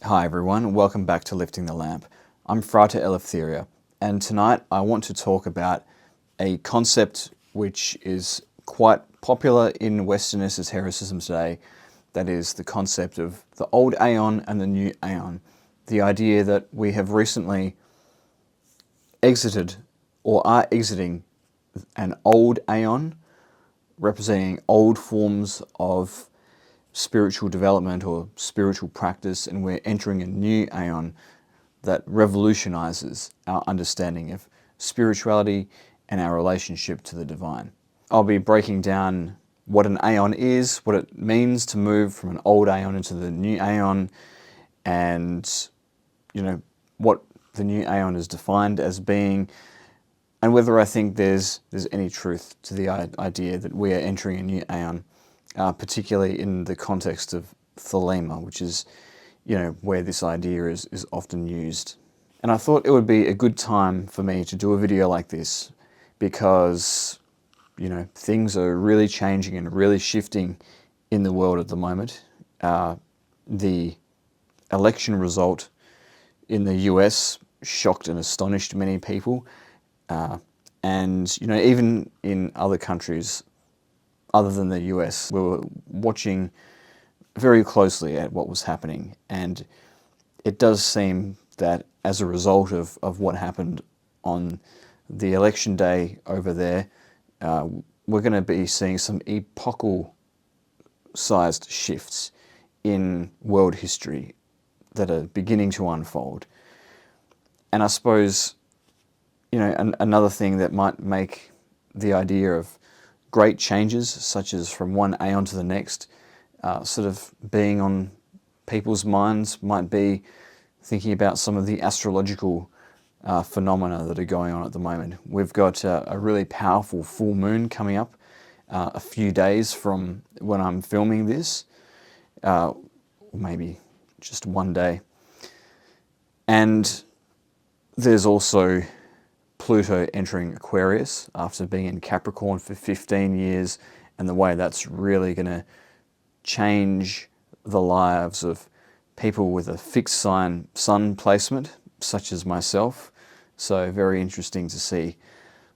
Hi everyone, welcome back to Lifting the Lamp. I'm Frater Eleftheria, and tonight I want to talk about a concept which is quite popular in Western esotericism today. That is the concept of the old aeon and the new aeon. The idea that we have recently exited or are exiting an old aeon, representing old forms of spiritual development or spiritual practice, and we're entering a new aeon that revolutionizes our understanding of spirituality and our relationship to the divine. I'll be breaking down what an aeon is, what it means to move from an old aeon into the new aeon, and what the new aeon is defined as being, and whether I think there's any truth to the idea that we are entering a new aeon. Particularly in the context of Thelema, which is, where this idea is often used. And I thought it would be a good time for me to do a video like this because, things are really changing and really shifting in the world at the moment. The election result in the US shocked and astonished many people. And, even in other countries, other than the US, we were watching very closely at what was happening, and it does seem that as a result of what happened on the election day over there, we're going to be seeing some epochal-sized shifts in world history that are beginning to unfold. And I suppose, another thing that might make the idea of great changes, such as from one aeon to the next, sort of being on people's minds, might be thinking about some of the astrological phenomena that are going on at the moment. We've got a really powerful full moon coming up a few days from when I'm filming this, or maybe just one day. And there's also Pluto entering Aquarius after being in Capricorn for 15 years, and the way that's really going to change the lives of people with a fixed sign sun placement, such as myself. So very interesting to see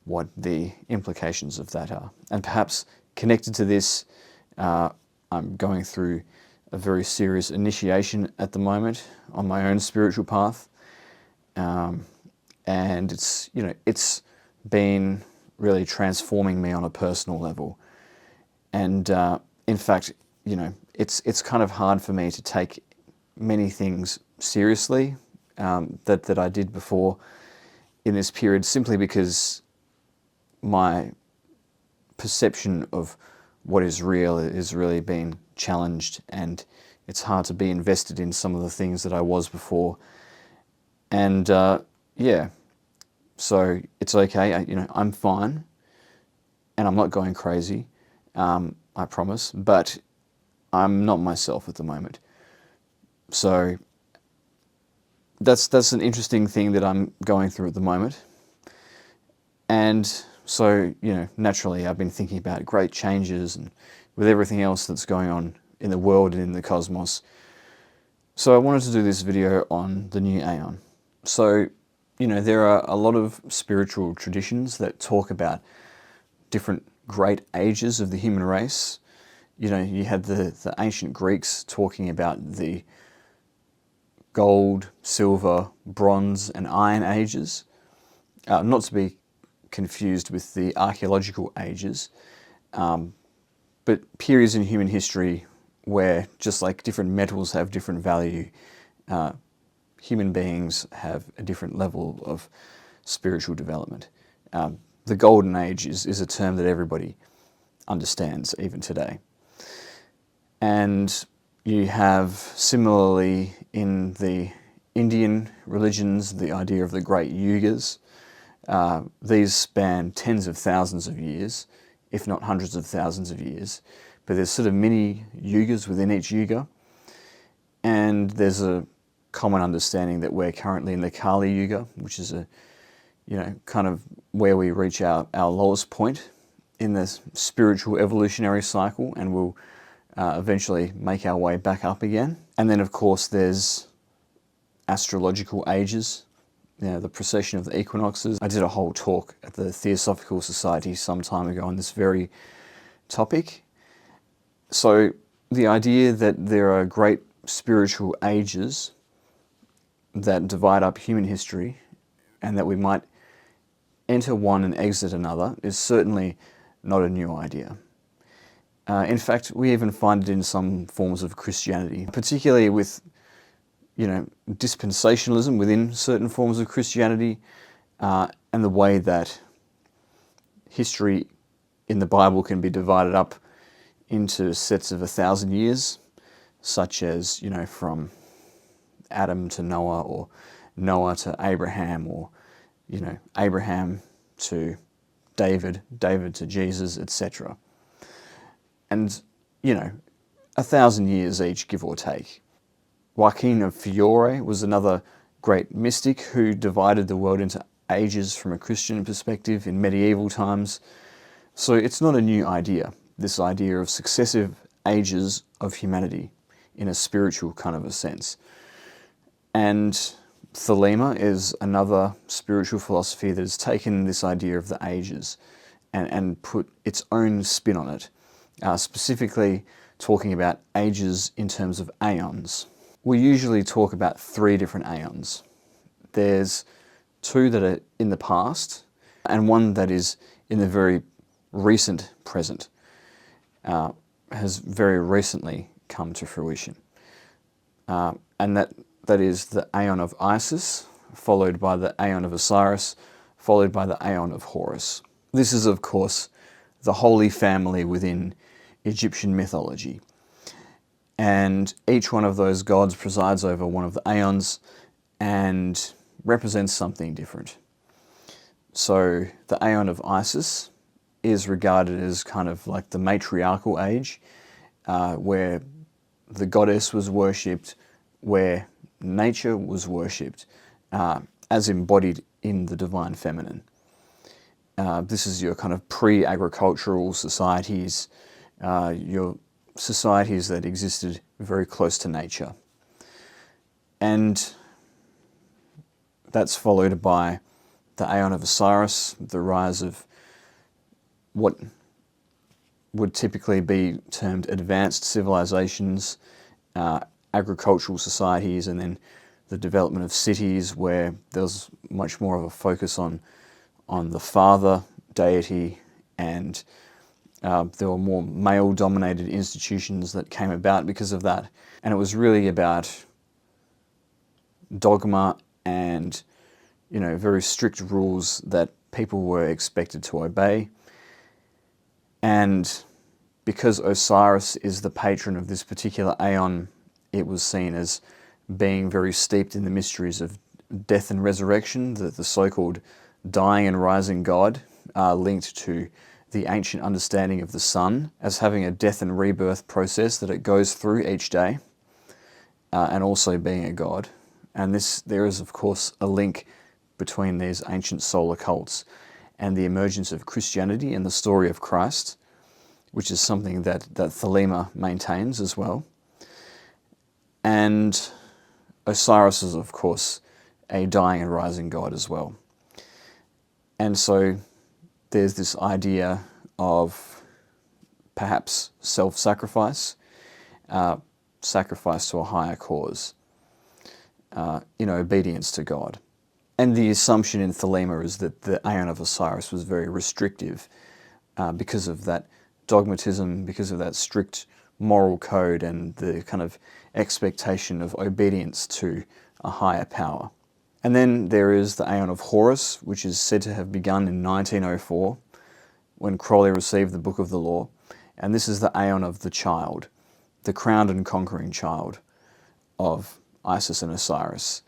what the implications of that are. And perhaps connected to this, I'm going through a very serious initiation at the moment on my own spiritual path. And it's been really transforming me on a personal level. And in fact, it's kind of hard for me to take many things seriously that I did before in this period, simply because my perception of what is real is really being challenged, and it's hard to be invested in some of the things that I was before. And so it's okay. I'm fine, and I'm not going crazy, I promise, but I'm not myself at the moment. So that's an interesting thing that I'm going through at the moment. And so, naturally I've been thinking about great changes and with everything else that's going on in the world and in the cosmos. So I wanted to do this video on the new aeon. So, there are a lot of spiritual traditions that talk about different great ages of the human race. You had the ancient Greeks talking about the gold, silver, bronze, and iron ages, not to be confused with the archaeological ages, but periods in human history where, just like different metals have different value, human beings have a different level of spiritual development. The golden age is a term that everybody understands even today. And you have, similarly, in the Indian religions, the idea of the great yugas. These span tens of thousands of years, if not hundreds of thousands of years. But there's sort of mini yugas within each yuga. And there's a common understanding that we're currently in the Kali Yuga, which is kind of where we reach our lowest point in this spiritual evolutionary cycle, and we'll eventually make our way back up again. And then, of course, there's astrological ages, the precession of the equinoxes. I did a whole talk at the Theosophical Society some time ago on this very topic. So the idea that there are great spiritual ages that divide up human history and that we might enter one and exit another is certainly not a new idea. In fact, we even find it in some forms of Christianity, particularly with dispensationalism within certain forms of Christianity, and the way that history in the Bible can be divided up into sets of 1,000 years, such as, from Adam to Noah, or Noah to Abraham, or, Abraham to David, David to Jesus, etc. And, 1,000 years each, give or take. Joaquin of Fiore was another great mystic who divided the world into ages from a Christian perspective in medieval times. So it's not a new idea, this idea of successive ages of humanity in a spiritual kind of a sense. And Thelema is another spiritual philosophy that has taken this idea of the ages and put its own spin on it, specifically talking about ages in terms of aeons. We usually talk about 3 different aeons. There's 2 that are in the past and 1 that is in the very recent present, has very recently come to fruition. And that is the Aeon of Isis, followed by the Aeon of Osiris, followed by the Aeon of Horus. This is, of course, the Holy Family within Egyptian mythology. And each one of those gods presides over one of the aeons and represents something different. So the Aeon of Isis is regarded as kind of like the matriarchal age, where the goddess was worshipped, where nature was worshipped, as embodied in the divine feminine. This is your kind of pre-agricultural societies, your societies that existed very close to nature. And that's followed by the Aeon of Osiris, the rise of what would typically be termed advanced civilizations, agricultural societies, and then the development of cities where there's much more of a focus on the father deity, and there were more male-dominated institutions that came about because of that. And it was really about dogma and, very strict rules that people were expected to obey. And because Osiris is the patron of this particular aeon, it was seen as being very steeped in the mysteries of death and resurrection, the so-called dying and rising god, linked to the ancient understanding of the sun as having a death and rebirth process that it goes through each day, and also being a god. And there is, of course, a link between these ancient solar cults and the emergence of Christianity and the story of Christ, which is something that Thelema maintains as well. And Osiris is, of course, a dying and rising god as well. And so there's this idea of perhaps self-sacrifice, sacrifice to a higher cause, in obedience to God. And the assumption in Thelema is that the Aeon of Osiris was very restrictive because of that dogmatism, because of that strict moral code and the kind of expectation of obedience to a higher power. And then there is the Aeon of Horus, which is said to have begun in 1904, when Crowley received the Book of the Law. And this is the Aeon of the child, the crowned and conquering child of Isis and Osiris,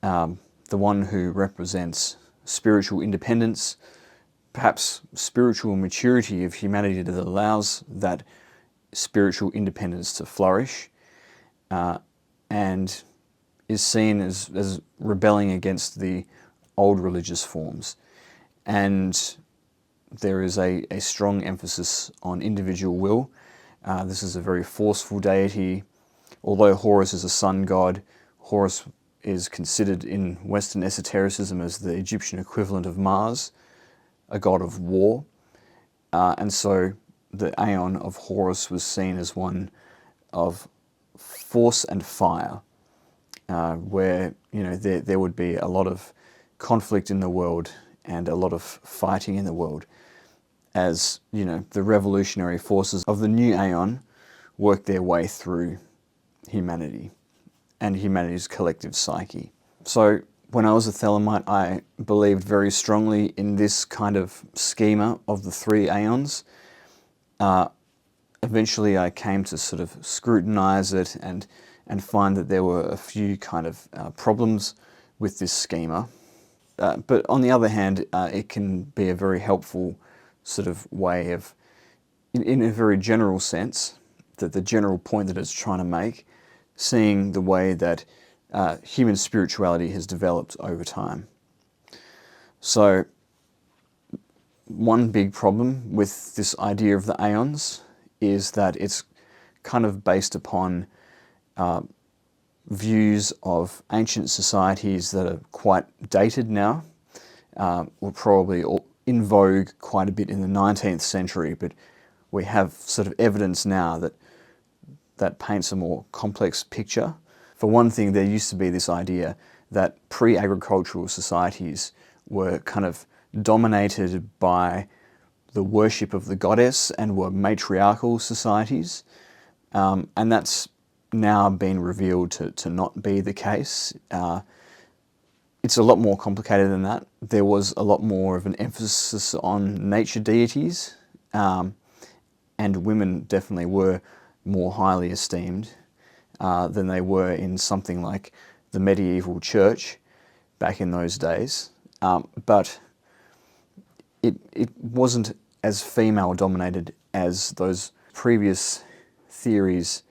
the one who represents spiritual independence, perhaps spiritual maturity of humanity that allows that spiritual independence to flourish, and is seen as rebelling against the old religious forms. And there is a strong emphasis on individual will. This is a very forceful deity. Although Horus is a sun god, Horus is considered in Western esotericism as the Egyptian equivalent of Mars, a god of war. And so the Aeon of Horus was seen as one of force and fire, where there would be a lot of conflict in the world and a lot of fighting in the world, as the revolutionary forces of the new Aeon work their way through humanity and humanity's collective psyche. So when I was a Thelemite, I believed very strongly in this kind of schema of the three Aeons. Eventually I came to sort of scrutinize it and find that there were a few kind of problems with this schema. But on the other hand, it can be a very helpful sort of way of, in a very general sense, that the general point that it's trying to make, seeing the way that human spirituality has developed over time. So one big problem with this idea of the Aeons is that it's kind of based upon views of ancient societies that are quite dated now, were probably in vogue quite a bit in the 19th century, but we have sort of evidence now that paints a more complex picture. For one thing, there used to be this idea that pre-agricultural societies were kind of dominated by the worship of the goddess and were matriarchal societies, and that's now been revealed to not be the case. It's a lot more complicated than that. There was a lot more of an emphasis on nature deities, and women definitely were more highly esteemed than they were in something like the medieval church back in those days. But it wasn't as female dominated as those previous theories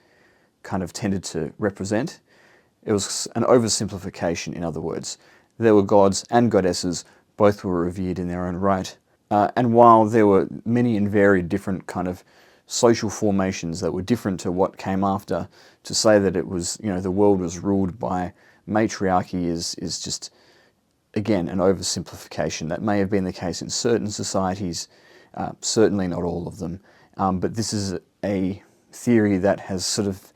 kind of tended to represent. It was an oversimplification, in other words. There were gods and goddesses, both were revered in their own right. And while there were many and varied different kind of social formations that were different to what came after, to say that it was, the world was ruled by matriarchy is just, again, an oversimplification. That may have been the case in certain societies, certainly not all of them. But this is a theory that has sort of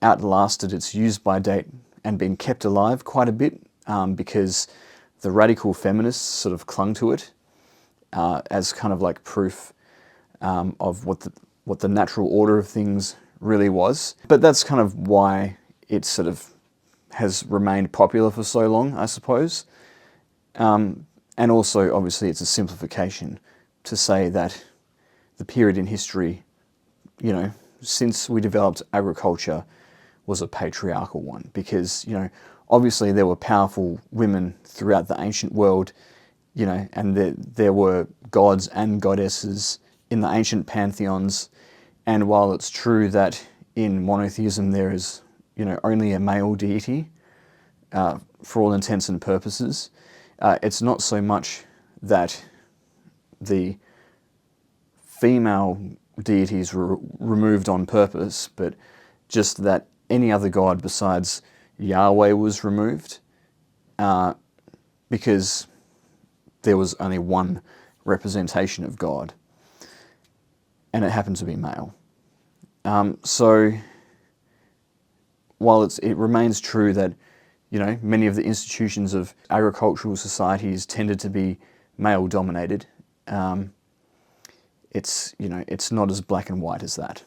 outlasted its use-by date and been kept alive quite a bit, because the radical feminists sort of clung to it as kind of like proof of what the natural order of things really was. But that's kind of why it sort of has remained popular for so long, I suppose. And also, obviously, it's a simplification to say that the period in history, since we developed agriculture, was a patriarchal one, because, obviously there were powerful women throughout the ancient world, and there were gods and goddesses in the ancient pantheons. And while it's true that in monotheism there is, only a male deity, for all intents and purposes, it's not so much that the female deities were removed on purpose, but just that any other god besides Yahweh was removed, because there was only one representation of God, and it happened to be male. So while it remains true that many of the institutions of agricultural societies tended to be male dominated, it's not as black and white as that.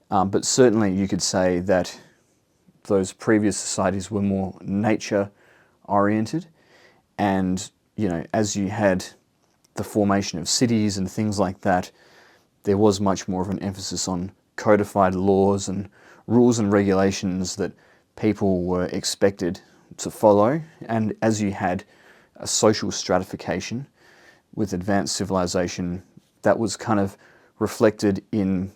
But certainly you could say that those previous societies were more nature oriented, and as you had the formation of cities and things like that, there was much more of an emphasis on codified laws and rules and regulations that people were expected to follow. And as you had a social stratification with advanced civilization, that was kind of reflected in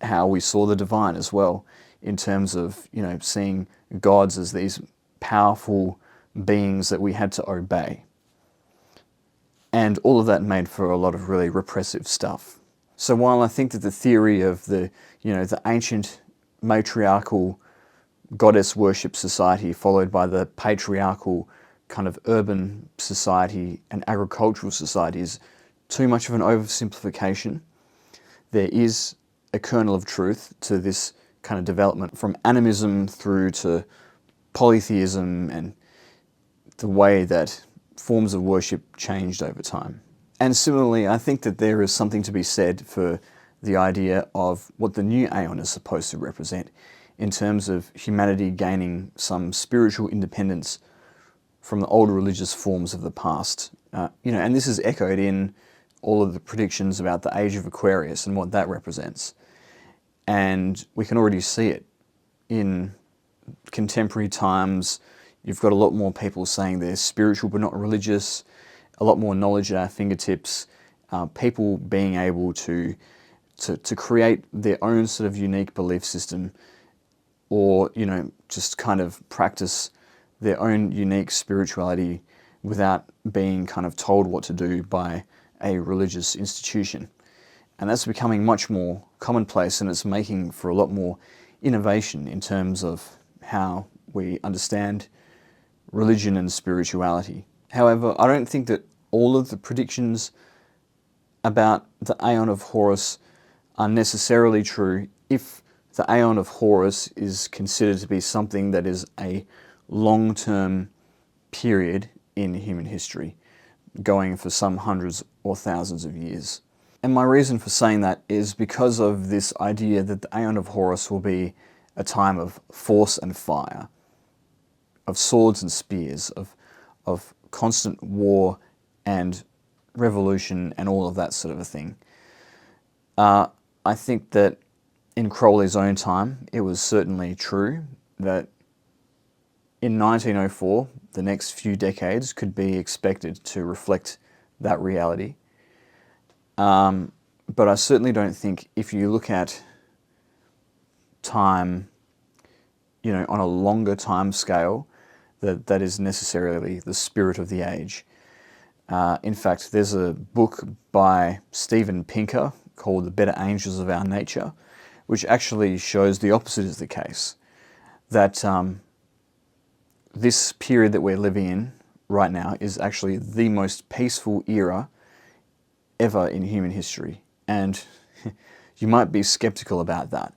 how we saw the divine as well, in terms of, seeing gods as these powerful beings that we had to obey. And all of that made for a lot of really repressive stuff. So while I think that the theory of the ancient matriarchal goddess worship society followed by the patriarchal kind of urban society and agricultural society is too much of an oversimplification. There is a kernel of truth to this kind of development from animism through to polytheism and the way that forms of worship changed over time. And similarly, I think that there is something to be said for the idea of what the new Aeon is supposed to represent in terms of humanity gaining some spiritual independence from the old religious forms of the past. And this is echoed in all of the predictions about the Age of Aquarius and what that represents. And we can already see it in contemporary times. You've got a lot more people saying they're spiritual but not religious, a lot more knowledge at our fingertips, people being able to create their own sort of unique belief system, or just kind of practice their own unique spirituality without being kind of told what to do by a religious institution. And that's becoming much more commonplace, and it's making for a lot more innovation in terms of how we understand religion and spirituality. However, I don't think that all of the predictions about the Aeon of Horus are necessarily true if the Aeon of Horus is considered to be something that is a long-term period in human history, going for some hundreds or thousands of years. And my reason for saying that is because of this idea that the Aeon of Horus will be a time of force and fire, of swords and spears, of constant war and revolution and all of that sort of a thing. I think that in Crowley's own time, it was certainly true that in 1904, the next few decades could be expected to reflect that reality. But I certainly don't think if you look at time, on a longer time scale, that is necessarily the spirit of the age. In fact, there's a book by Steven Pinker called The Better Angels of Our Nature, which actually shows the opposite is the case. That this period that we're living in right now is actually the most peaceful era ever in human history. And you might be skeptical about that,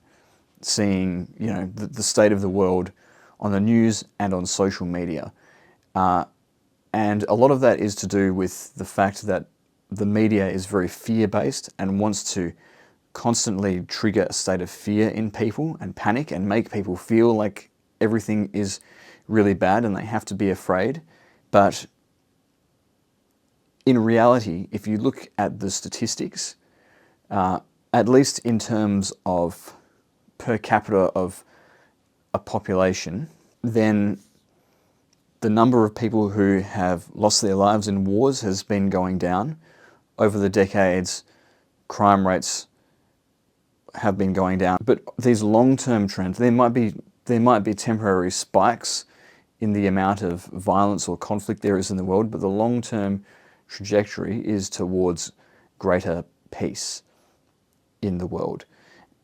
seeing the state of the world on the news and on social media. And a lot of that is to do with the fact that the media is very fear-based and wants to constantly trigger a state of fear in people and panic and make people feel like everything is really bad and they have to be afraid. But in reality, if you look at the statistics, at least in terms of per capita of a population, then the number of people who have lost their lives in wars has been going down. Over the decades, crime rates have been going down. But these long-term trends, there might be temporary spikes in the amount of violence or conflict there is in the world, but the long-term trajectory is towards greater peace in the world.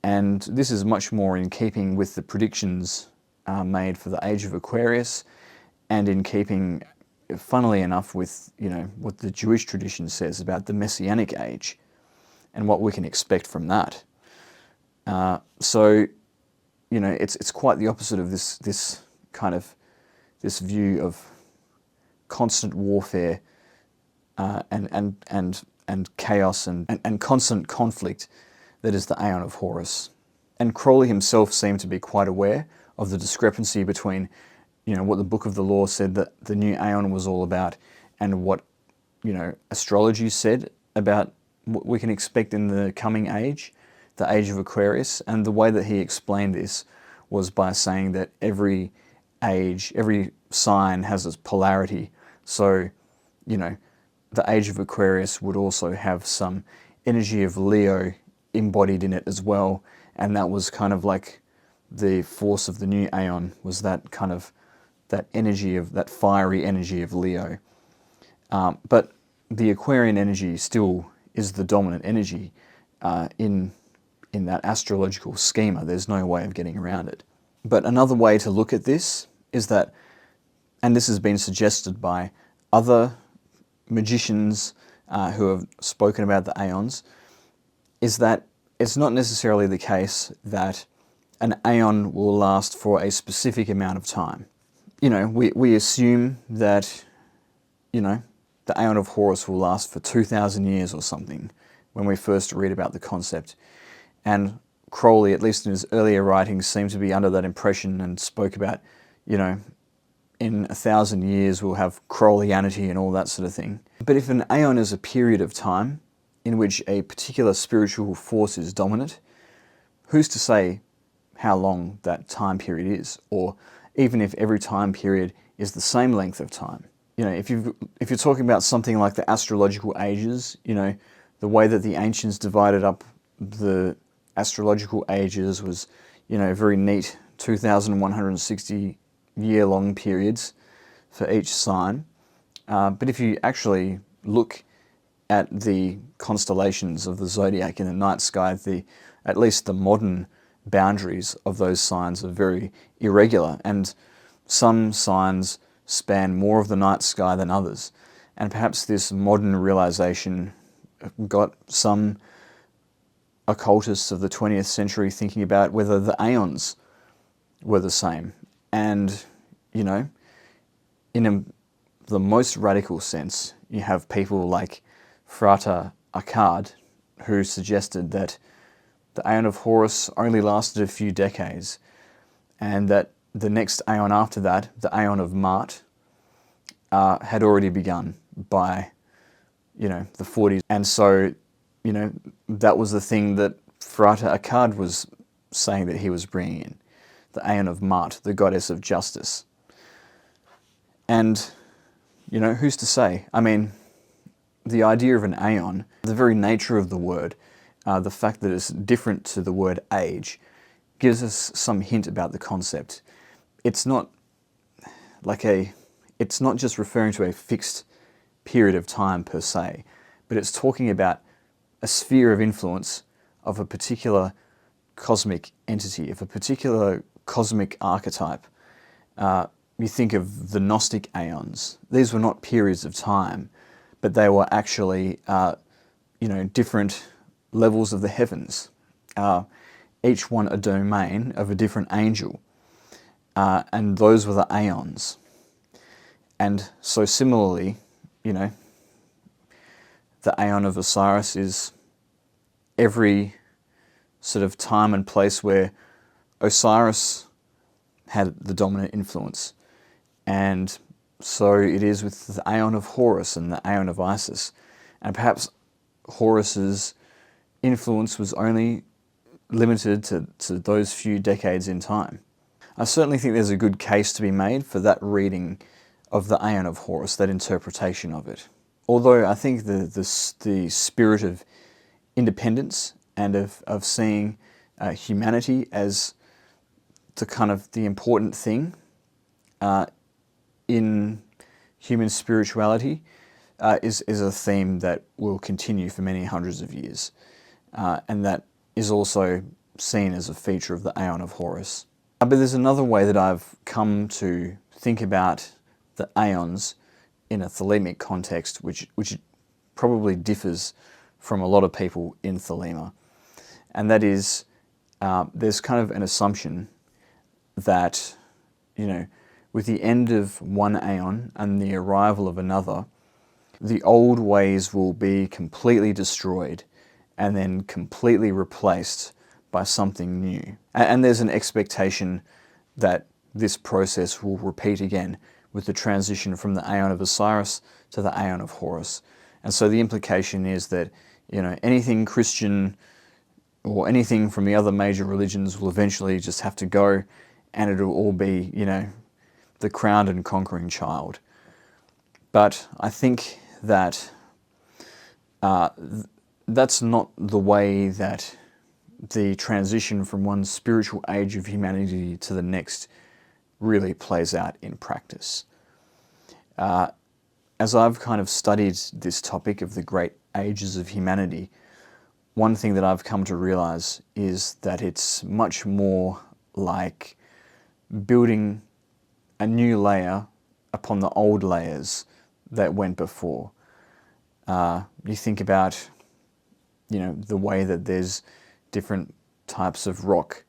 And this is much more in keeping with the predictions made for the Age of Aquarius, and in keeping, funnily enough, with what the Jewish tradition says about the Messianic age and what we can expect from that. So it's quite the opposite of this view of constant warfare and chaos and constant conflict that is the Aeon of Horus. And Crowley himself seemed to be quite aware of the discrepancy between what the Book of the Law said that the new Aeon was all about and what astrology said about what we can expect in the coming age, the Age of Aquarius. And the way that he explained this was by saying that every age, every sign has its polarity. So, the Age of Aquarius would also have some energy of Leo embodied in it as well. And that was kind of like the force of the new Aeon, was that kind of that energy of that fiery energy of Leo. But the Aquarian energy still is the dominant energy in that astrological schema. There's no way of getting around it. But another way to look at this is that, and this has been suggested by other magicians who have spoken about the aeons, is that it's not necessarily the case that an aeon will last for a specific amount of time. You know, we assume that, you know, the Aeon of Horus will last for 2,000 years or something when we first read about the concept. And Crowley, at least in his earlier writings, seemed to be under that impression and spoke about, you know, in 1,000 years we'll have Crowleyanity and all that sort of thing. But if an aeon is a period of time in which a particular spiritual force is dominant, who's to say how long that time period is, or even if every time period is the same length of time? You know, if you're talking about something like the astrological ages, you know, the way that the ancients divided up the astrological ages was, you know, very neat 2,160 year-long periods for each sign. But if you actually look at the constellations of the zodiac in the night sky, at least the modern boundaries of those signs are very irregular, and some signs span more of the night sky than others. And perhaps this modern realization got some occultists of the 20th century thinking about whether the aeons were the same. And, you know, in the most radical sense, you have people like Frate Akkad, who suggested that the Aeon of Horus only lasted a few decades, and that the next aeon after that, the Aeon of Mart, had already begun by, you know, the 40s. And so, you know, that was the thing that Frate Akkad was saying that he was bringing in, the Aeon of Mart, the goddess of justice. And, you know, who's to say? I mean, the idea of an aeon, the very nature of the word, the fact that it's different to the word age, gives us some hint about the concept. It's not just referring to a fixed period of time per se, but it's talking about a sphere of influence of a particular cosmic entity, of a particular cosmic archetype. You think of the Gnostic aeons. These were not periods of time, but they were actually, you know, different levels of the heavens, each one a domain of a different angel, and those were the aeons. And so similarly, you know, the Aeon of Osiris is every sort of time and place where Osiris had the dominant influence. And so it is with the Aeon of Horus and the Aeon of Isis. And perhaps Horus's influence was only limited to those few decades in time. I certainly think there's a good case to be made for that reading of the Aeon of Horus, that interpretation of it. Although I think the spirit of independence and of seeing humanity as the kind of the important thing in human spirituality is a theme that will continue for many hundreds of years, and that is also seen as a feature of the Aeon of Horus. But there's another way that I've come to think about the aeons in a Thelemic context, which probably differs from a lot of people in Thelema, and that is there's kind of an assumption that, you know, with the end of one aeon and the arrival of another, the old ways will be completely destroyed and then completely replaced by something new. And there's an expectation that this process will repeat again with the transition from the Aeon of Osiris to the Aeon of Horus. And so the implication is that, you know, anything Christian or anything from the other major religions will eventually just have to go, and it'll all be, you know, the crowned and conquering child. But I think that that's not the way that the transition from one spiritual age of humanity to the next really plays out in practice. As I've kind of studied this topic of the great ages of humanity, one thing that I've come to realize is that it's much more like building a new layer upon the old layers that went before. You think about, the way that there's different types of rock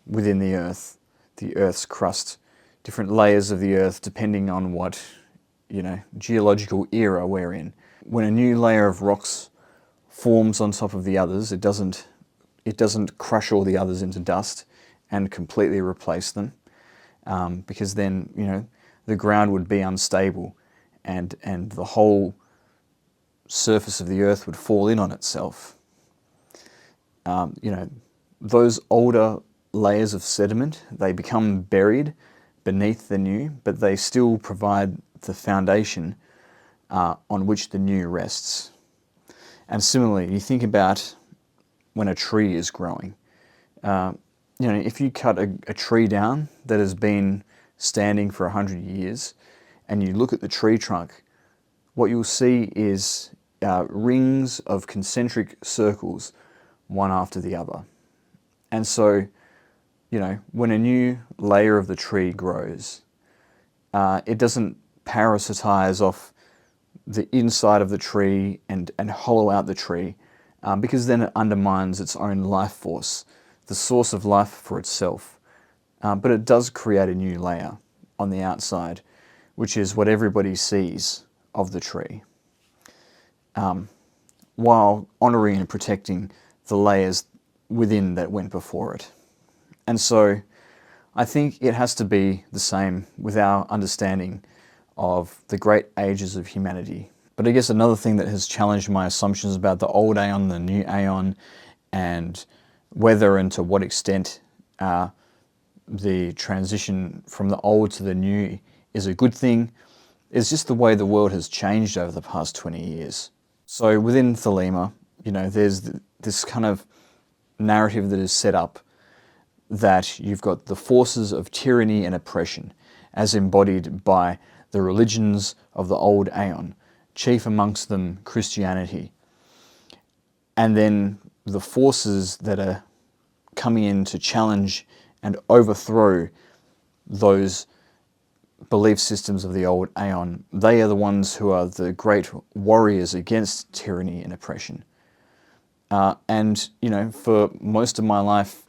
within the Earth's crust, different layers of the Earth depending on what, geological era we're in. When a new layer of rocks forms on top of the others, it doesn't crush all the others into dust and completely replace them, because then, the ground would be unstable and the whole surface of the Earth would fall in on itself. Those older layers of sediment, they become buried beneath the new, but they still provide the foundation on which the new rests. And similarly, you think about when a tree is growing. If you cut a tree down that has been standing for 100 years and you look at the tree trunk, what you'll see is rings of concentric circles, one after the other. And so, when a new layer of the tree grows, it doesn't parasitize off the inside of the tree and hollow out the tree, because then it undermines its own life force, the source of life for itself. But it does create a new layer on the outside, which is what everybody sees of the tree, while honouring and protecting the layers within that went before it. And so I think it has to be the same with our understanding of the great ages of humanity. But I guess another thing that has challenged my assumptions about the old Aeon, the new Aeon, and whether and to what extent the transition from the old to the new is a good thing, is just the way the world has changed over the past 20 years. So within Thelema, there's this kind of narrative that is set up that you've got the forces of tyranny and oppression as embodied by the religions of the old Aeon, chief amongst them Christianity. And then the forces that are coming in to challenge and overthrow those belief systems of the old Aeon, they are the ones who are the great warriors against tyranny and oppression. And for most of my life,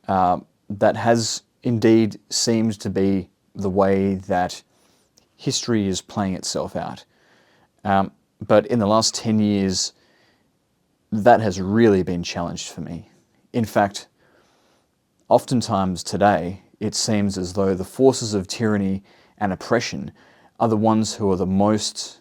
that has indeed seemed to be the way that history is playing itself out. But in the last 10 years, that has really been challenged for me. In fact, oftentimes today, it seems as though the forces of tyranny and oppression are the ones who are the most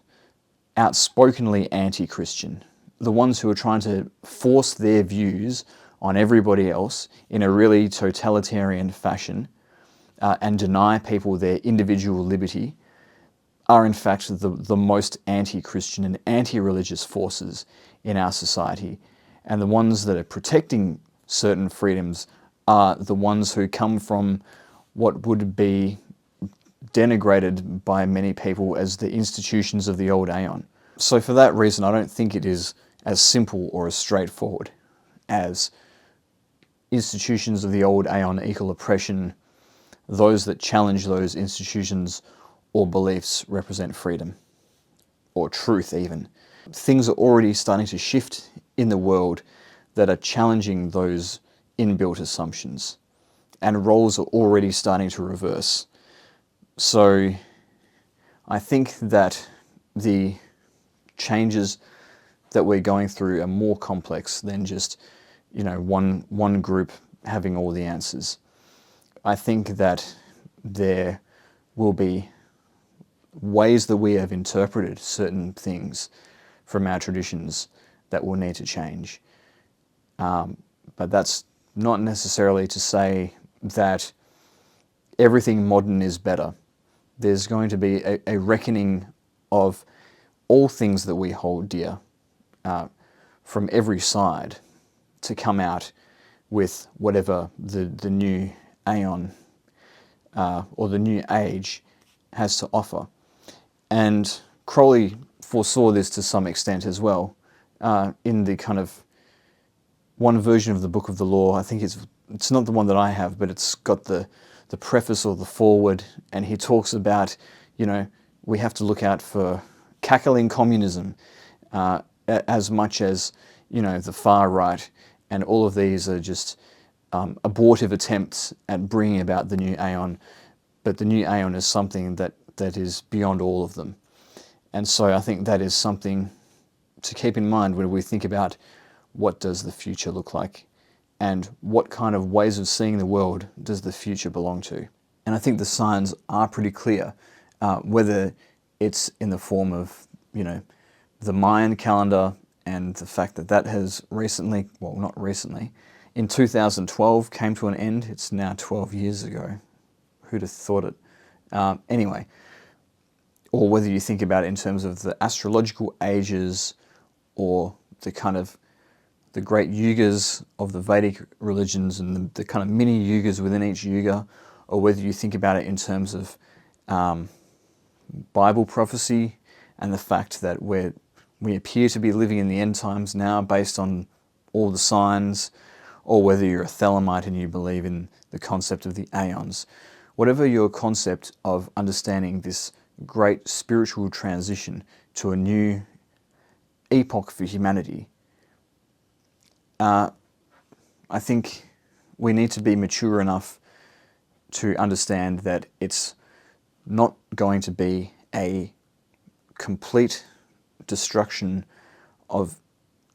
outspokenly anti-Christian, the ones who are trying to force their views on everybody else in a really totalitarian fashion and deny people their individual liberty, are in fact the most anti-Christian and anti-religious forces in our society. And the ones that are protecting certain freedoms are the ones who come from what would be denigrated by many people as the institutions of the old Aeon. So for that reason, I don't think it is as simple or as straightforward as institutions of the old Aeon equal oppression, those that challenge those institutions or beliefs represent freedom, or truth even. Things are already starting to shift in the world that are challenging those inbuilt assumptions, and roles are already starting to reverse. So I think that the changes that we're going through are more complex than just, one group having all the answers. I think that there will be ways that we have interpreted certain things from our traditions that will need to change. But that's not necessarily to say that everything modern is better. There's going to be a reckoning of all things that we hold dear from every side to come out with whatever the new Aeon or the new age has to offer. And Crowley foresaw this to some extent as well in the kind of one version of the Book of the Law, I think it's it's not the one that I have, but it's got the preface or the foreword, and he talks about, you know, we have to look out for cackling communism as much as, you know, the far right, and all of these are just abortive attempts at bringing about the new Aeon, but the new Aeon is something that is beyond all of them. And so I think that is something to keep in mind when we think about what does the future look like, and what kind of ways of seeing the world does the future belong to. And I think the signs are pretty clear, whether it's in the form of, you know, the Mayan calendar and the fact that that has recently, well, not recently, in 2012 came to an end. It's now 12 years ago. Who'd have thought it? Anyway, or whether you think about it in terms of the astrological ages, or the kind of the great yugas of the Vedic religions, and the kind of mini yugas within each yuga, or whether you think about it in terms of Bible prophecy and the fact that we appear to be living in the end times now based on all the signs, or whether you're a Thelemite and you believe in the concept of the Aeons. Whatever your concept of understanding this great spiritual transition to a new epoch for humanity, I think we need to be mature enough to understand that it's not going to be a complete destruction of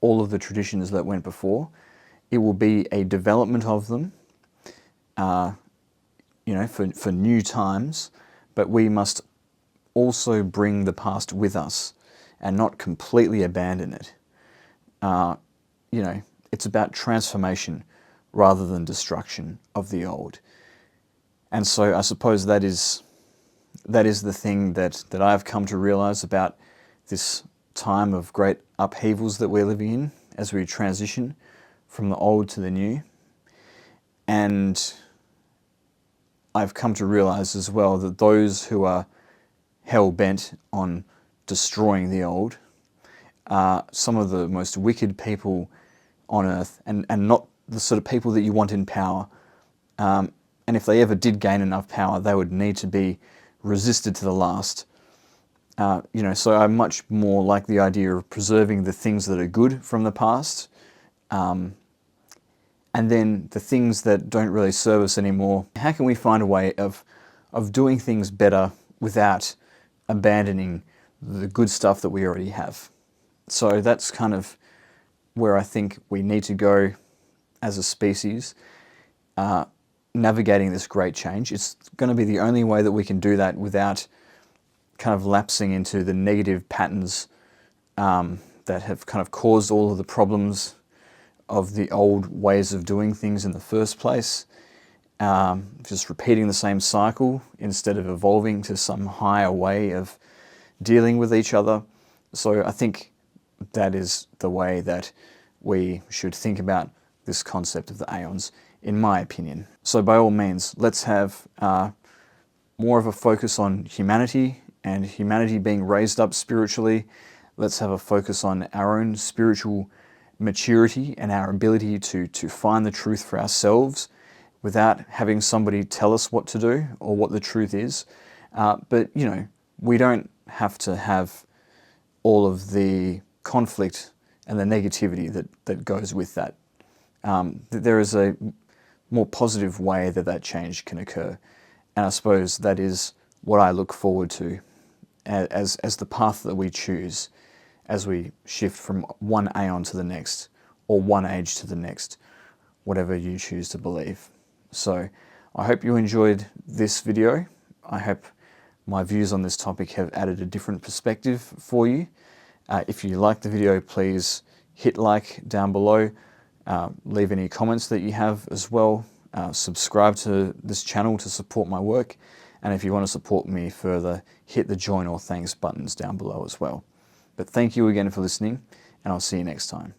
all of the traditions that went before. It will be a development of them, you know, for new times, but we must also bring the past with us and not completely abandon it. You know, it's about transformation rather than destruction of the old. And so I suppose that is the thing that I've come to realize about this time of great upheavals that we're living in as we transition from the old to the new. And I've come to realize as well that those who are hell-bent on destroying the old are some of the most wicked people on earth, and not the sort of people that you want in power. And if they ever did gain enough power, they would need to be resisted to the last. You know, so I much more like the idea of preserving the things that are good from the past, and then the things that don't really serve us anymore. How can we find a way of doing things better without abandoning the good stuff that we already have? So that's kind of where I think we need to go as a species, navigating this great change. It's going to be the only way that we can do that without kind of lapsing into the negative patterns that have kind of caused all of the problems of the old ways of doing things in the first place. Just repeating the same cycle instead of evolving to some higher way of dealing with each other. So I think that is the way that we should think about this concept of the Aeons, in my opinion. So by all means, let's have more of a focus on humanity and humanity being raised up spiritually. Let's have a focus on our own spiritual maturity and our ability to find the truth for ourselves without having somebody tell us what to do or what the truth is. But, you know, we don't have to have all of the conflict and the negativity that goes with that. There is a more positive way that change can occur. And I suppose that is what I look forward to as the path that we choose as we shift from one aeon to the next, or one age to the next, whatever you choose to believe. So I hope you enjoyed this video. I hope my views on this topic have added a different perspective for you. If you liked the video, please hit like down below. Leave any comments that you have as well. Subscribe to this channel to support my work. And if you want to support me further, hit the join or thanks buttons down below as well. But thank you again for listening, and I'll see you next time.